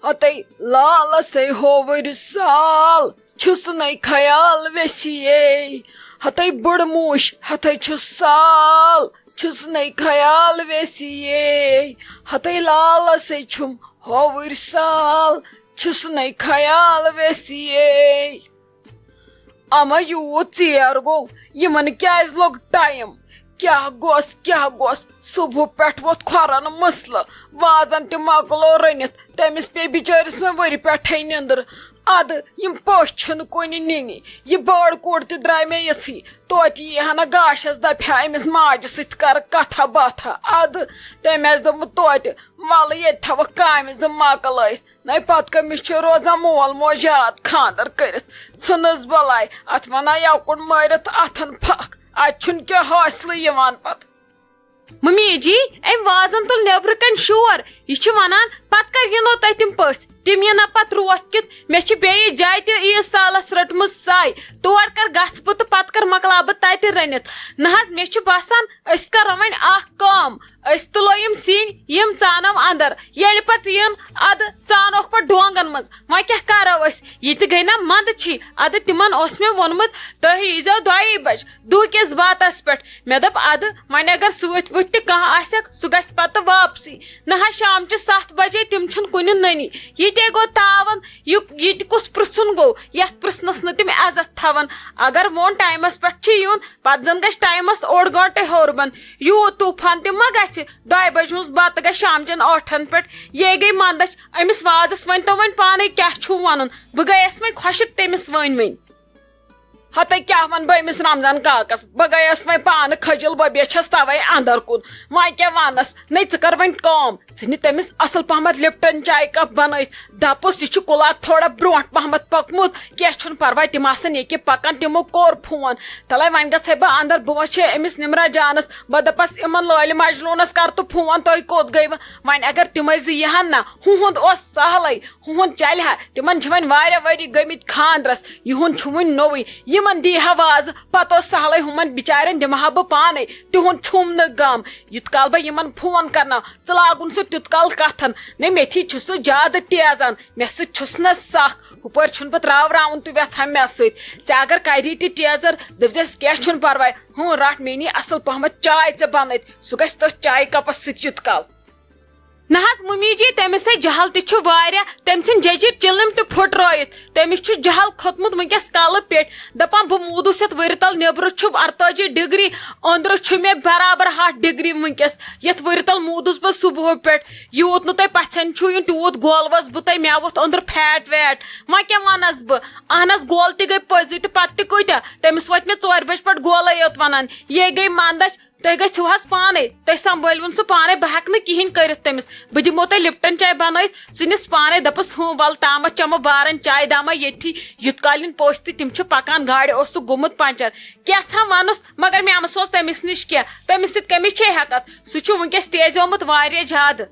ہتے لال سے ہوور سال چھس نئی خیال ویسیے ہتے بڑ موش ہتے چھس سال چھس نئی خیال ویسیے ہتے لال سے چھم ہوور سال چھس نئی خیال ویسیے اما یوت ژیر گو یمن کیاز لوگ ٹائم کیا گوس صبح پہ ووت کھورن مسلہ وازن تہ مکلو رنت تمس پے بچارس وی وری پٹھے نندر اد یم پوش چھن کن ننی یہ بڑ کور تہ درائے مے یژھی توتہ یہ ہنا گاشس دپہ امس ماجہ ست کر کتھا باتھا اد تم آس دوٚپمُت توتہ ول ییٚتہِ تھاوکھ کامہ زٕ مکلٲیِتھ نَے پتہٕ کٔمِس چھُ روزان مول موج یاد خاندر کٔرِتھ ژھٕنس بلاے اتھ ونان یوکُن مٲرِتھ اتھن پھکھ اتہ چھُنہٕ کینٛہہ حٲصلٕے یِوان پتہٕ ممی جی ام وازن تل نیبر کن شور یہ ونان پتہ کر ینو تہ تم پژھ تم ین پتہ روت کت مے بیٚیہِ جایہِ تہ عیٖذ سالس رٹمٕژ ساے تور کر گژھ بہٕ تہٕ پتہٕ کر مکلا بہٕ تتہِ رٔنِتھ نہ حظ مے چھُ باسان أسۍ کرو وۄنۍ اکھ کٲم أسۍ تُلو یم سِنۍ یم ژانو اندر ییٚلہِ پتہٕ ین ادٕ ژانوکھ پتہٕ ڈونگن منٛز وۄنۍ کیاہ کرو أسۍ یہِ تہِ گٔے نا منٛدٕ چھی ادٕ تمن اوس مےٚ ووٚنمُت تُہۍ ییٖزیو 2 بج دُہکِس باتس پٮ۪ٹھ مےٚ دوٚپ ادٕ وۄنۍ اگر سۭتۍ وٕتھۍ تہِ کانٛہہ آسٮ۪کھ سُہ گژھِ پتہٕ واپسی نہ حظ شامچہِ 7 بجے تِم چھِنہٕ کُنہِ نٔنی یہِ تے گوٚو تاون یہِ تہِ کُس پرژھُن گوٚو یتھ پرژھنس نہٕ تِم عزت تھاون اگر ووٚن ٹایمس پٮ۪ٹھ چھُ یُن پتہٕ زن گژھِ ٹایمس 1 گٲنٛٹہٕ ہیوٚر بۄن یوٗت طوٗفان تہِ ما گژھِ 2 بجہِ ہُنٛز بتہٕ گژھِ شامچٮ۪ن 8 پٮ۪ٹھ یے گٔے منٛدچھ أمِس وازس ؤنۍتو وۄنۍ پانے کیاہ چھُو ونُن بہٕ گٔیس وۄنۍ خۄشِک تٔمِس ؤنۍ ہتے کیا ون بہ امس رمضان کاکس بہ گیس وی پانہ کھجل ببیہ چھس توے اندر کن وی کیا ونس نئی ژٕ کر وۄنۍ کٲم ژٕ نہِ تٔمِس اصل پہمت لپٹن چائے کپ بنٲیِتھ دپُس یہِ چھُ کُلاک تھوڑا برونٛٹھ پہمت پوٚکمُت کینٛہہ چھُنہٕ پرواے تِم آسن ییٚکہِ پکان تِمو کوٚر فون تلے وۄنۍ گژھے بہٕ اندر بہٕ وٕچھے أمِس نمرا جانس بہٕ دپس یِمن لٲلہِ مجلوٗنس کر تہٕ فون تُہۍ کوٚت گٔیوٕ وۄنۍ اگر تِمے زٕ یِہن نا ہُہُنٛد اوس سہلٕے ہُہُنٛد چلہِ ہا تِمن چھِ وۄنۍ واریاہ ؤری گٔمٕتۍ خاندرس یِہُنٛد چھُ وُنہِ نوٚوُے یِمن دی ہا واز پتہٕ اوس سہلٕے ہُمن بچارٮ۪ن دِمہٕ ہا بہٕ پانے تِہُنٛد چھُم نہٕ غم یُت کال بہٕ یِمن فون کرناو ژٕ لاگُن سُہ تیُت کال کتھن نے میتھی چھُ سُہ زیادٕ تیزان مےٚ سۭتۍ چھُس نہ سکھ ہُپٲرۍ چھُنہٕ بہٕ تراوراوُن تہِ یژھان مےٚ سۭتۍ ژےٚ اگر کری تہِ ٹیزر دٔپزٮ۪س کینٛہہ چھُنہٕ پرواے ہُہ رٹ میٛٲنی اصل پہمت چاے ژےٚ بنٲیِتھ سُہ گژھِ تٔتھۍ چایہِ کپس سۭتۍ یُت کال نہ حظ ممی جی تٔمِس ہے جہل تہِ چھُ واریاہ تٔمۍ سٕنٛدۍ ججِر چِلم تہِ پھُٹرٲیِتھ تٔمِس چھُ جہل کھوٚتمُت وٕنکیٚس کلہٕ پٮ۪ٹھ دپان بہٕ موٗدُس یتھ ؤرِ تل نیبرٕ چھُم 48 ڈگری أنٛدرٕ چھُ مےٚ برابر 8 ڈگری وٕنکیٚس یتھ ؤرِ تل موٗدُس بہٕ صبحو پٮ۪ٹھ یوٗت نہٕ تۄہہِ پژھٮ۪ن چھُو یُن تیوٗت گولوس بہٕ تۄہہِ مےٚ ووٚتھ أنٛدرٕ فیٹ ویٹ وۄنۍ کیاہ ونس بہٕ اہن حظ گول تہِ گٔے پٔزی تہٕ پتہٕ تہِ کۭتیاہ تٔمِس وٲتۍ مےٚ 4 بجہِ پٮ۪ٹھ گولے یوت ونان یے گٔے منٛدچھ تُہۍ گٔژھِو حظ پانے تُہۍ سمبٲلۍوُن سُہ پانے بہٕ ہٮ۪کہٕ نہٕ کِہینۍ کٔرِتھ تٔمِس بہٕ دِمو تۄہہِ لپٹن چاے بنٲیِتھ ژٕ نِس پانے دپس ہُہ ول تامتھ چمو بارن چاے داما ییٚتھی یُت کالٮ۪ن پوٚژھ تہِ تِم چھِ پکان گاڑِ اوسُکھ گوٚمُت پنچر کیٛاہ ونُس مگر مےٚ مہ سوز تٔمِس نِش کینٛہہ تٔمِس سۭتۍ کٔمِس چھے ہٮ۪کتھ سُہ چھُ وٕنکیٚس تیزیومُت واریاہ زیادٕ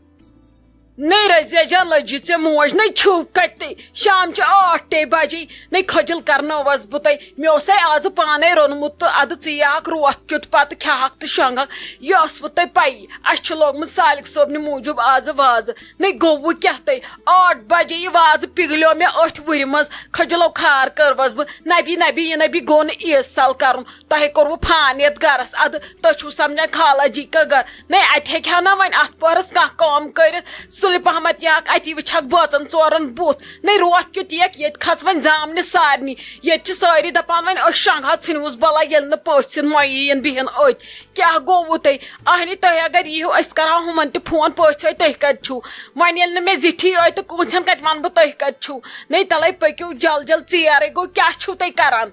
نہیں رزیا جا لجی ژے موج نہیں چھو کتے شام چھ 8 بجے نہیں کھجل کرنوس بہ تہ مے اوس آز پانے رونمت تو اد ژیاک روت کیُت پتہ کھیاک تو شنگک یہ اس تہ پی اس لوگمت سالک صوبنہ موجوب آز واز نہیں گو کیا تہ 8 بجے یہ واز پگلیو مے اتھ ور مز کھجلو کھار کروس بہ نبی نبی یہ نبی گو ن عیز سال کرن تہ کور پھانیت گرس اد تہ چھو سمجھان خالہ جی کا گھر نہیں ات ہیکہ نا ون ات پہرس کھانا کام کرت سُلہِ پہمت یک اتی وچھک بٲژن ژورن بُتھ نہیں روت کیُت یک ییٚتہِ کھژ وۄنۍ زامنہِ سارنٕے ییٚتہِ چھِ سٲری دپان وۄنۍ أسۍ شنگہا ژھٕنوُس بلا ییٚلہِ نہٕ پٔژھۍ یِن وۄنۍ یِن بِہِن أتۍ کیٛاہ گوٚوُ تۄہہِ اہنہِ تُہۍ اگر یِیِو أسۍ کرہاو ہُمن تہِ فون پٔژھۍ تُہۍ کتہِ چھُو وۄنۍ ییٚلہِ نہٕ مےٚ زِٹھی آے تہٕ کۭژہن کتہِ ونہٕ بہٕ تُہۍ کتہِ چھُو نہیں تلے پٔکِو جل جل ژیرے گوٚو کیٛاہ چھُو تُہۍ کران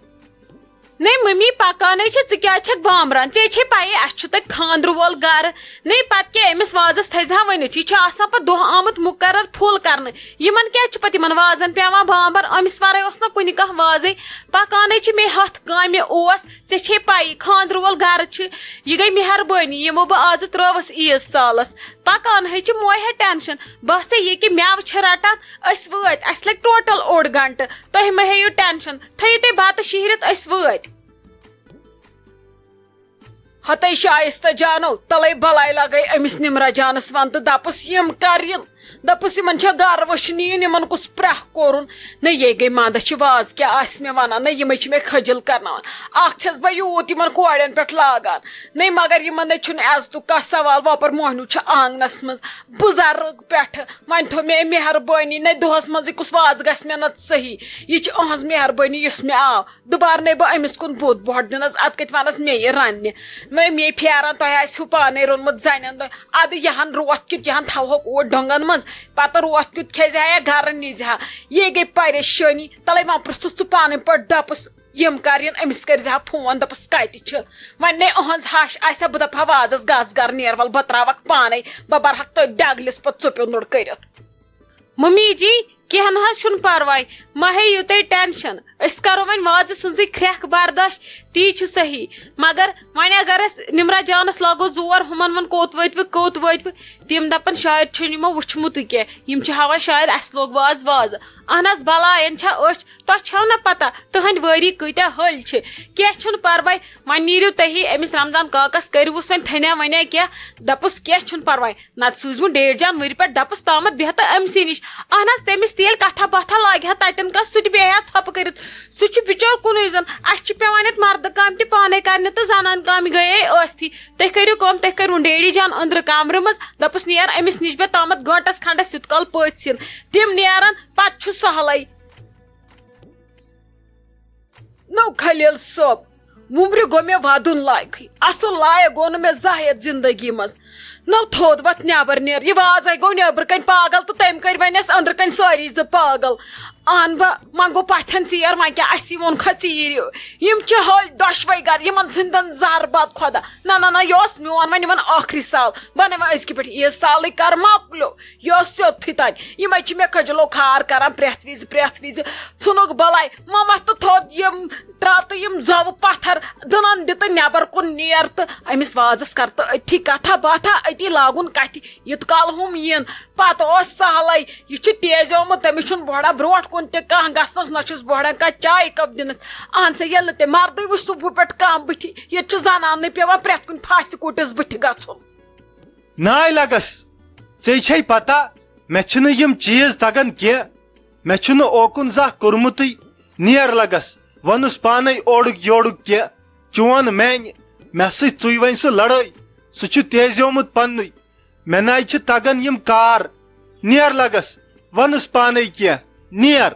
نہیں ممی پکانے ژٕ کیٛازِ چھکھ بامبران ژےٚ چھے پایی اسہِ چھُ تتہِ خاندرٕ وول گرٕ نہیں پتہٕ کیٛاہ أمِس وازس تھٲیزِہا ؤنِتھ یہِ چھُ آسان پتہٕ دۄہ آمُت مُقرر فُل کرنہٕ یِمن کیٛازِ چھُ پتہٕ یِمن وازن پیوان بامبر أمِس ورٲے اوس نہ کُنہِ کانٛہہ وازے پکانے چھِ مےٚ 100 کامہِ اوس ژےٚ چھے پایی خاندرٕ وول گرٕ چھِ یہِ گٔے مہربٲنی یِمو بہٕ آزٕ ترٲوٕس عیٖذ سالس پکانہٕے چھِ موہے ٹینشن بس یہِ کہِ مٮ۪وٕ چھِ رٹان أسۍ وٲتۍ اسہِ لگہِ ٹوٹل 1 گنٹہٕ تُہۍ مہ ہیٚیِو ٹینشن تھٲیِو تُہۍ بتہٕ شیہرِتھ أسۍ وٲتۍ ہتے شائستہ جانو تلے بلائی لگے امس نمرا جانس ون تو دپس یم کرین دپس یمن چھا گر وچھنہ یُن یمن کُس پرٛکھ کوٚرُن نہ یہ گٔے منٛدچھ چھِ واز کیٛاہ آسہِ مےٚ ونان نہ یِمے چھِ مےٚ کھٔجل کرناوان اکھ چھس بہٕ یوٗت یمن کورٮ۪ن پٮ۪ٹھ لاگان نہ مگر یمن نَے چھُنہٕ عزتُک کانٛہہ سوال وۄپر موہنیوٗ چھُ آنگنس منٛز بُزرگ پٮ۪ٹھٕ وۄنۍ تھوٚو مےٚ مہربٲنی نہ دۄہس منٛزٕے کُس واز گژھِ مےٚ نتہٕ صحیح یہ چھِ أہنٛز مہربٲنی یُس مےٚ آو دُبارٕ نَے بہٕ أمِس کُن بُتھ بۄڑ دِنس ادٕ کتہِ ونس مےٚ یہِ رننہِ مے پھیران تۄہہِ آسِوٕ پانے روٚنمُت زنٮ۪ن دۄہ ادٕ یہن روتھ کیُتھ یہن تھاوہوکھ اوٗرۍ ڈۄنگن منٛز پتہٕ روتھ کیُتھ کھیزِ ہا یا گرٕ نیزِ ہا یہ گٔے پریشٲنی تلے وۄنۍ پرژھُس ژٕ پانٕے پٲٹھۍ دپس یم کرین أمِس کٔرزِ ہا فون دپس کتہِ چھِ وۄنۍ نے أہنٛز ہش آسہِ ہا بہٕ دپہٕ ہا وازس گژھ گر نیر ول بہٕ تراوکھ پانے بہٕ برہکھ تٔتھۍ دگلِس پتہٕ ژوٚپیوٚ نوٚڑ کٔرِتھ ممی جی کینٛہہ نہ حظ چھُنہٕ پرواے ما ہیٚیِو تُہۍ ٹینشن أسۍ کرو وۄنۍ وازٕ سٕنٛزٕے کھرٛٮ۪کھ برداش تی چھُ صحیح مگر وۄنۍ اگر أسۍ نمرا جانس لاگو زور ہُمن ون کوٚت وٲتوٕ تِم دپن شاید چھُنہٕ یِمو وٕچھمُتٕے کینٛہہ یِم چھِ ہاوان شاید اسہِ لوگ وازٕ اہن حظ بلاین چھا أچھ تۄہہِ چھو نا پتہ تٕہنٛدۍ ؤری کۭتیاہ ہلۍ چھِ کینٛہہ چھُنہٕ پرواے وۄنۍ نیٖرِو تُہی أمِس رمضان کاکس کٔرۍوُس وۄنۍ تھنیا ونیا کینٛہہ دپُس کینٛہہ چھُنہٕ پرواے نتہٕ سوٗزوُن ڈیڑ جان ؤرِ پٮ۪ٹھ دپس تامتھ بیٚہہ تہٕ أمسٕے نِش اہن حظ تٔمِس تہِ ییٚلہِ کتھا باتھا لاگہِ ہا تتٮ۪ن کانٛہہ سُہ تہِ بیٚہہِ ہا ژھۄپہٕ کٔرِتھ سُہ چھُ بِچور کُنُے زوٚن اسہِ چھِ پیٚوان ییٚتہِ مردٕ کامہِ تہِ پانے کرنہِ تہٕ زنان کامہِ گٔیے ٲسۍتھٕے تُہۍ کٔرِو کٲم تُہۍ کٔرۍوُن ڈیڈی جان أنٛدرٕ کمرٕ منٛز دپُس نیر أمِس نِش بیٚہہ تامتھ گٲنٛٹس کھنٛڈس یُت کال پٔژھۍ یِن تِم نیرن پتہٕ چھُ سہلٕے نو خلیل صٲب وُمرِ گوٚو مےٚ ودُن لایقٕے اصل لایق گوٚو نہٕ مےٚ زانٛہہ یتھ زندگی منٛز نو تھوٚد وتھ نٮ۪بر نیر یہِ وازے گوٚو نٮ۪برٕ کنۍ پاگل تہٕ تٔمۍ کٔرۍ وۄنۍ اسہِ أنٛدرٕ کنۍ سٲری زٕ پاگل اہن بہ وۄنۍ گوٚو پژھٮ۪ن ژیر وۄنۍ کیٛاہ اسی ووٚنکھا ژیٖرِ یِم چھِ ہلۍ دۄشوے گر یِمن ژھٕنۍتن زہر بد خۄدا نہ یہِ اوس میون وۄنۍ یِمن ٲخری سال بہ نہٕ وۄنۍ أزکہِ پٮ۪ٹھ عیٖذ سالٕے کر مۄکلیو یہِ اوس سیوٚدتھٕے تانۍ یِمے چھِ مےٚ کھٔجلو کھار کران پرٛٮ۪تھ وِزِ ژھٕنُکھ بلاے ما وتھ تہٕ تھوٚد یِم ترٛاو تہٕ یِم زۄوٕ پتھر دٕنن دِ تہٕ نٮ۪بر کُن نیر تہٕ أمِس وازس کر تہٕ أتھی کتھا باتھا أتی لاگُن کتھِ یوٗت کال ہُم یِن پتہٕ اوس سہلٕے یہِ چھُ تیزیومُت تٔمِس چھُنہٕ بوڑا برونٛٹھ کُن تہِ کانٛہہ گژھنس نہ چھُس بوڑان کانٛہہ چایہِ کپ دِنس اہن سا ییٚلہِ نہٕ تہِ مردٕے وٕچھ صبحہٕ پٮ۪ٹھ کانٛہہ بٕتھِ ییٚتہِ چھُ زنانٕے پیٚوان پرٛٮ۪تھ کُنہِ پھاسہِ کوٗٹِس بٕتھِ گژھُن ناے لگس ژےٚ چھے پتہ مےٚ چھِنہٕ یِم چیٖز تگان کینٛہہ مےٚ چھُنہٕ اوکُن زانٛہہ کوٚرمُتٕے نیر لگس وونُس پانے اورُک یورُک کینٛہہ چون میانہِ مےٚ سۭتۍ ژُے وۄنۍ سُہ لڑٲے سُہ چھُ تیزیومُت پننُے مےٚ ناے چھِ تگان یِم کار نیر لگس وونُس پانے کینٛہہ نیر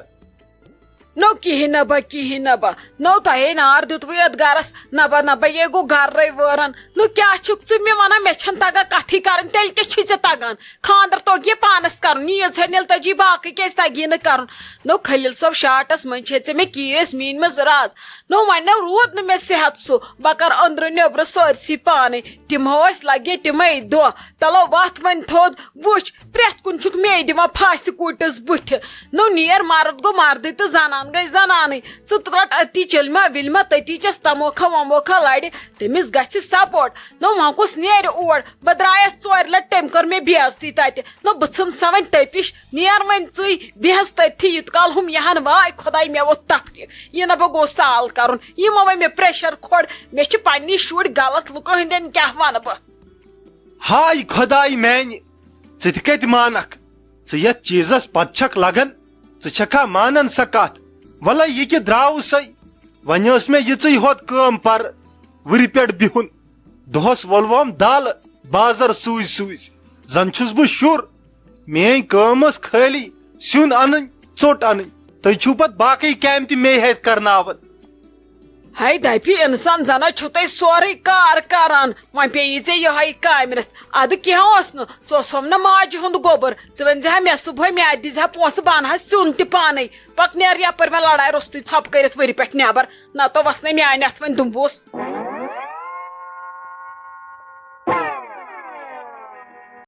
نو کِہیٖنۍ نہ بہ نو تۄہے نار دیُتوٕ یتھ گرس نہ بہ یے گوٚو گرے وٲرن نو کیٛاہ چھُکھ ژٕ مےٚ ونان مےٚ چھنہٕ تگان کتھٕے کرٕنۍ تیٚلہِ تہِ چھُے ژےٚ تگان خاندر توٚگ یہِ پانس کرُن ییٖژ ژھٮ۪ن ییٚلہِ تجی باقٕے کیازِ تگی نہٕ کرُن نو خلیل صٲب شاٹس منٛز چھے ژےٚ مےٚ کیس میٛٲنۍ منٛز راز نو وۄنۍ نو روٗد نہٕ مےٚ صحت سُہ بہٕ کر أنٛدرٕ نٮ۪برٕ سٲرسٕے پانے تِمو ٲسۍ لگے تِمے دۄہ تلو وتھ وۄنۍ تھوٚد وٕچھ پرٛٮ۪تھ کُنہِ چھُکھ مے دِوان پھاسہِ کوٗٹِس بٕتھِ نو نیر مرد گوٚو مردٕے تہٕ زنان گٔے زنانٕے ژٕ رٹ أتی چلما وِلما تٔتی چھس تموکھا وموکھا لڑِ تٔمِس گژھِ سپورٹ نو وۄنۍ کُس نیرِ اور بہٕ درٛایس ژورِ لٹہِ تٔمۍ کٔر مےٚ بے عزتی تتہِ نو بہٕ ژھٕن سا وۄنۍ تٔپِش نیر وۄنۍ ژٕے بیٚہس تٔتھی یوٗت کال ہُم یِہن واے خۄداے مےٚ ووٚتھ تفریٖق یہِ نہ بہٕ گوٚو سال کرُن یِمو وۄنۍ مےٚ پریشر کھوٚڑ مےٚ چھِ پننی شُرۍ غلط لُکو ہٕنٛدٮ۪ن کیٛاہ ونہٕ بہٕ ہاے خۄداے میانہِ ژٕ تہِ کتہِ مانکھ ژٕ یتھ چیٖزس پتہٕ چھکھ لگان ژٕ چھکھا مانان سۄ کتھ ولا یہِ کہِ درٛاوُسے وۄنۍ ٲس مےٚ یِژٕے ہوت کٲم پر وٕرِ پٮ۪ٹھ بِہُن دۄہس وولووم دالہٕ بازر سوٗزۍ زن چھُس بہٕ شُر میٲنۍ کٲم ٲس خٲلی سیُن انٕنۍ ژوٚٹ انٕنۍ تُہۍ چھِو پتہٕ باقٕے کامہِ تہِ مے ہٮ۪تھ کرناوان ہے دپہِ انسان زنہ چھُو تۄہہِ سورُے کار کران وۄنۍ پیٚیی ژےٚ یِہوے کامہِ رژھ ادٕ کینٛہہ اوس نہٕ ژٕ اوسُم نہٕ ماجہِ ہُنٛد گوٚبُر ژٕ ؤنۍ ہا مےٚ صبحٲے مےٚ اَتہِ دِزِ ہا پونٛسہٕ بہٕ انہٕ ہا سیُن تہِ پانے پتہٕ نیر یپٲرۍ وۄنۍ لڑایہِ روٚستُے ژھۄپہٕ کٔرِتھ ؤرِ پٮ۪ٹھ نٮ۪بر نتہٕ وسنے میانہِ اتھ وۄنۍ دُمبوٗس